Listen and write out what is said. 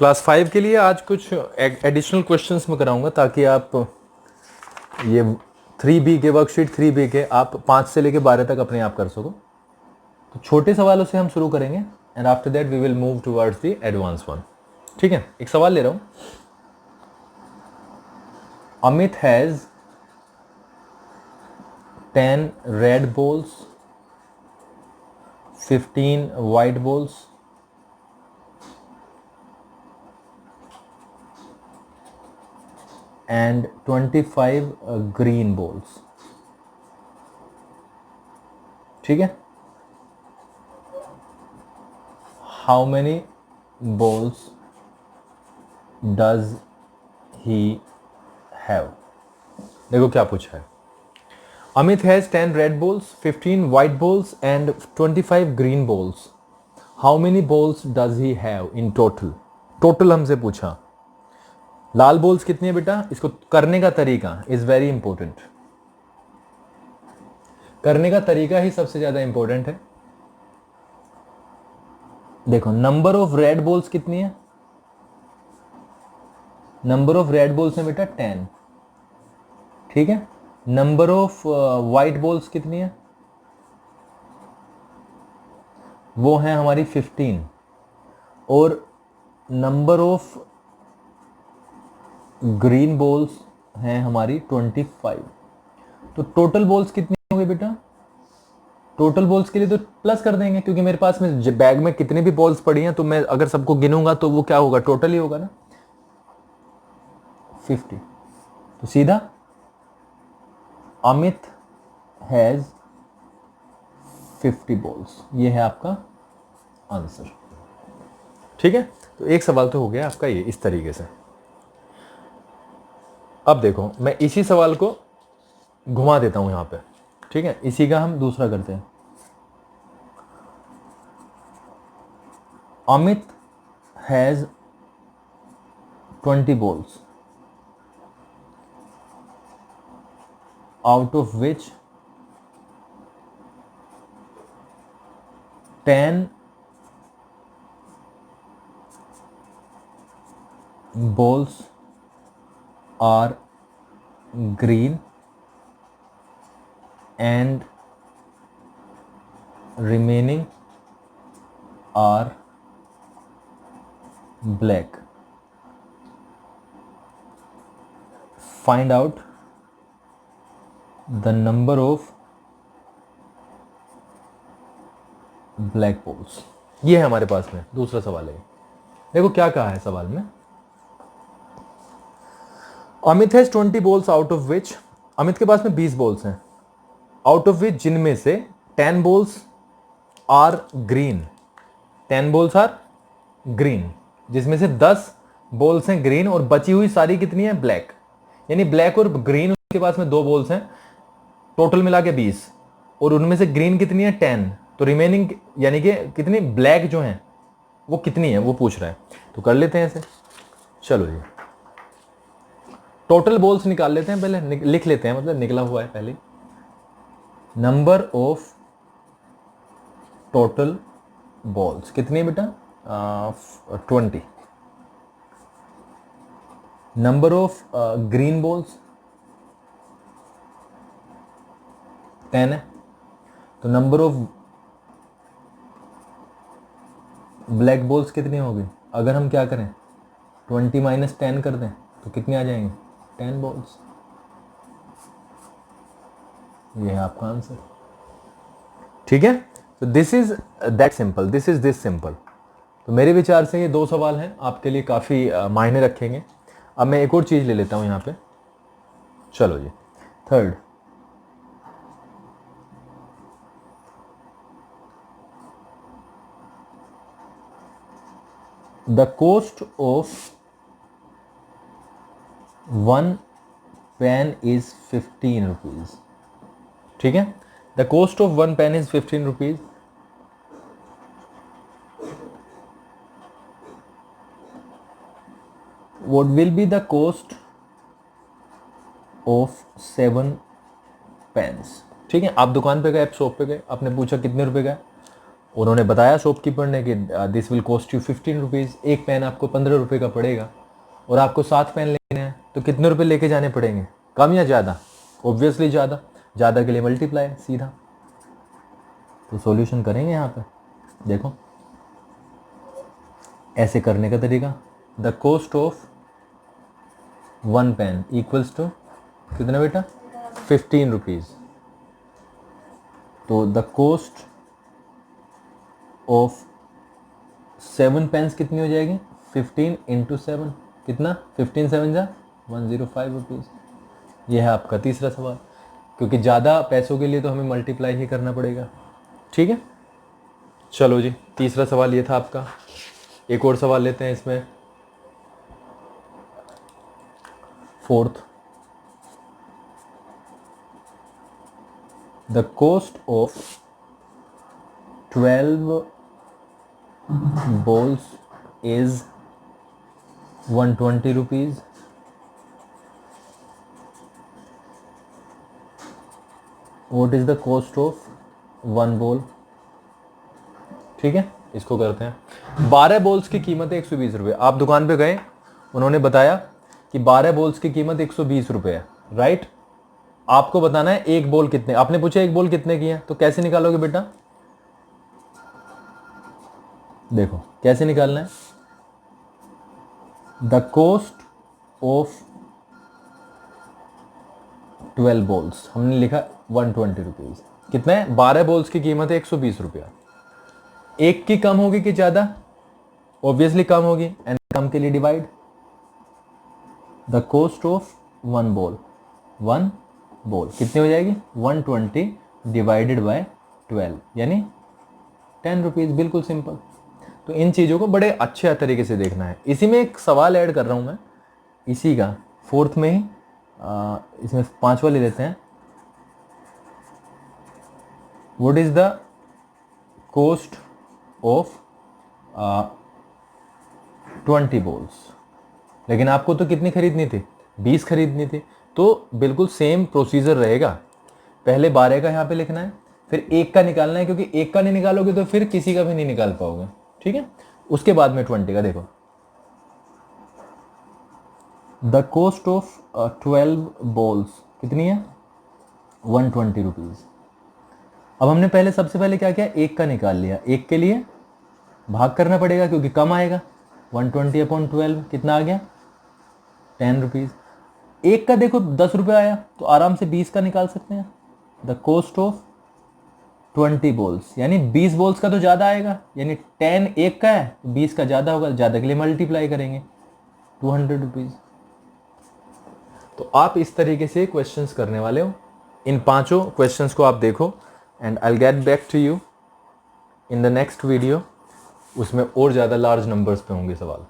Class 5 के लिए आज कुछ एडिशनल क्वेश्चंस मैं कराऊंगा ताकि आप ये 3B के वर्कशीट 3B के आप 5 से लेके 12 तक अपने आप कर सको। तो छोटे सवालों से हम शुरू करेंगे and after that we will move towards the advance one. ठीक है, एक सवाल ले रहा हूं। Amit has 10 red balls, 15 white balls and 25 green balls। ठीक है, how many balls does he have? देखो क्या पूछा है। Amit has 10 red balls, 15 white balls and 25 green balls। How many balls does he have in total? Total हमसे पूछा। लाल balls कितनी है बेटा? इसको करने का तरीका इज वेरी इंपॉर्टेंट। करने का तरीका ही सबसे ज्यादा इंपॉर्टेंट है। देखो नंबर ऑफ रेड बॉल्स कितनी है? नंबर ऑफ रेड बॉल्स है बेटा 10। ठीक है, नंबर ऑफ व्हाइट बॉल्स कितनी है? वो है हमारी 15 और नंबर ऑफ ग्रीन बॉल्स हैं हमारी 25। तो टोटल बॉल्स कितनी हो गई बेटा? टोटल बॉल्स के लिए तो प्लस कर देंगे क्योंकि मेरे पास में बैग में कितनी भी बॉल्स पड़ी हैं तो मैं अगर सबको गिनूंगा तो वो क्या होगा? टोटल ही होगा ना, 50। तो सीधा अमित हैज 50 बॉल्स, ये है आपका आंसर। ठीक है, तो एक सवाल तो हो गया आपका ये इस तरीके से। अब देखो मैं इसी सवाल को घुमा देता हूं यहां पे। ठीक है, इसी का हम दूसरा करते हैं। Amit has 20 balls out of which 10 balls are green and remaining are black. Find out the number of black balls। ये है हमारे पास में दूसरा सवाल है। देखो क्या कहा है सवाल में। Amit has 20 balls out of which, Amit के पास में 20 बॉल्स हैं, आउट ऑफ विच जिनमें से 10 balls are green. 10 balls are green, जिसमें से 10 बॉल्स हैं ग्रीन और बची हुई सारी कितनी है? ब्लैक। यानी ब्लैक और ग्रीन उसके पास में 2 बॉल्स हैं, टोटल मिला के 20 और उनमें से ग्रीन कितनी है? 10। तो रिमेनिंग यानी कि कितनी ब्लैक जो है वो कितनी है वो पूछ रहा है। तो कर लेते हैं ऐसे, चलो जी टोटल बॉल्स निकाल लेते हैं। पहले लिख लेते हैं, मतलब निकला हुआ है पहले। नंबर ऑफ टोटल बॉल्स कितनी है बेटा? 20। नंबर ऑफ ग्रीन बॉल्स 10 है। तो नंबर ऑफ ब्लैक बॉल्स कितनी होगी? अगर हम क्या करें 20 माइनस 10 कर दें तो कितने आ जाएंगे? 10 बॉल्स। ये है आपका आंसर। ठीक है, तो this is that simple, this is this simple. तो मेरे विचार से ये 2 सवाल हैं, आपके लिए काफ़ी मायने रखेंगे। अब मैं एक और चीज़ ले लेता हूँ यहाँ पे। चलो जी third. The cost of 1 pen is 15 rupees. ठीक है, the cost of 1 pen is 15 rupees. What will be the cost of 7 pens? ठीक है, आप दुकान पे गए, आप शॉप पे गए, आपने पूछा कितने रुपए का है, उन्होंने बताया शॉपकीपर ने कि this will cost you 15 rupees, एक पेन आपको 15 रुपये का पड़ेगा और आपको 7 पेन लेने हैं तो कितने रुपए लेके जाने पड़ेंगे, कम या ज़्यादा? ऑब्वियसली ज़्यादा, ज़्यादा के लिए मल्टीप्लाई सीधा। तो सॉल्यूशन करेंगे यहाँ पे, देखो ऐसे करने का तरीका, the cost of 1 pen equals to कितना बेटा, 15 रुपीज़। तो द कॉस्ट ऑफ 7 पेन्स कितनी हो जाएगी, 15 इंटू 7 कितना, 15 7 जा 105 रुपीज़। ये है आपका तीसरा सवाल, क्योंकि ज़्यादा पैसों के लिए तो हमें मल्टीप्लाई ही करना पड़ेगा। ठीक है, चलो जी, तीसरा सवाल ये था आपका। एक और सवाल लेते हैं इसमें, fourth, the cost of 12 balls is 120 rupees. What is the cost of 1 ball? ठीक है, इसको करते हैं। 12 बॉल्स की कीमत है 120 रुपये। आप दुकान पे गए, उन्होंने बताया कि 12 बॉल्स की कीमत 120 रुपये है, राइट। आपको बताना है एक बॉल कितने, आपने पूछा एक बॉल कितने की है, तो कैसे निकालोगे बेटा, देखो कैसे निकालना है, द कॉस्ट ऑफ 12 बॉल्स, हमने लिखा 120 रुपीज़, कितना है, 12 बॉल्स की कीमत है 120 रुपया। एक की कम होगी कि ज़्यादा, ऑब्वियसली कम होगी, एंड कम के लिए divide, the cost of 1 ball, 1 ball कितनी हो जाएगी, 120 डिवाइडेड बाय 12 यानी 10 रुपीज़, बिल्कुल सिंपल। तो इन चीज़ों को बड़े अच्छे तरीके से देखना है। इसी में एक सवाल ऐड कर रहा हूँ मैं, इसी का फोर्थ में ही, इसमें 5वां ले लेते हैं, what is the cost of 20 balls. लेकिन आपको तो कितनी खरीदनी थी, 20 खरीदनी थी, तो बिल्कुल सेम प्रोसीजर रहेगा। पहले 12 का यहाँ पे लिखना है, फिर एक का निकालना है, क्योंकि एक का नहीं निकालोगे तो फिर किसी का भी नहीं निकाल पाओगे, ठीक है। उसके बाद में 20 का देखो, द कॉस्ट ऑफ 12 बॉल्स कितनी है, 120 रुपीज़। अब हमने पहले सबसे पहले क्या किया, एक का निकाल लिया, एक के लिए भाग करना पड़ेगा क्योंकि कम आएगा, 120/12 कितना आ गया, 10 रुपीज़। एक का देखो 10 रुपये आया तो आराम से 20 का निकाल सकते हैं, द कॉस्ट ऑफ 20 बॉल्स, यानी 20 बॉल्स का तो ज़्यादा आएगा, यानी 10 एक का है, 20 का ज़्यादा होगा, ज़्यादा के लिए मल्टीप्लाई करेंगे, 200 रुपीज़। तो आप इस तरीके से क्वेश्चंस करने वाले हो। इन 5 क्वेश्चंस को आप देखो, and I will get back to you in the next video. उसमें और ज़्यादा लार्ज नंबर्स पे होंगे सवाल।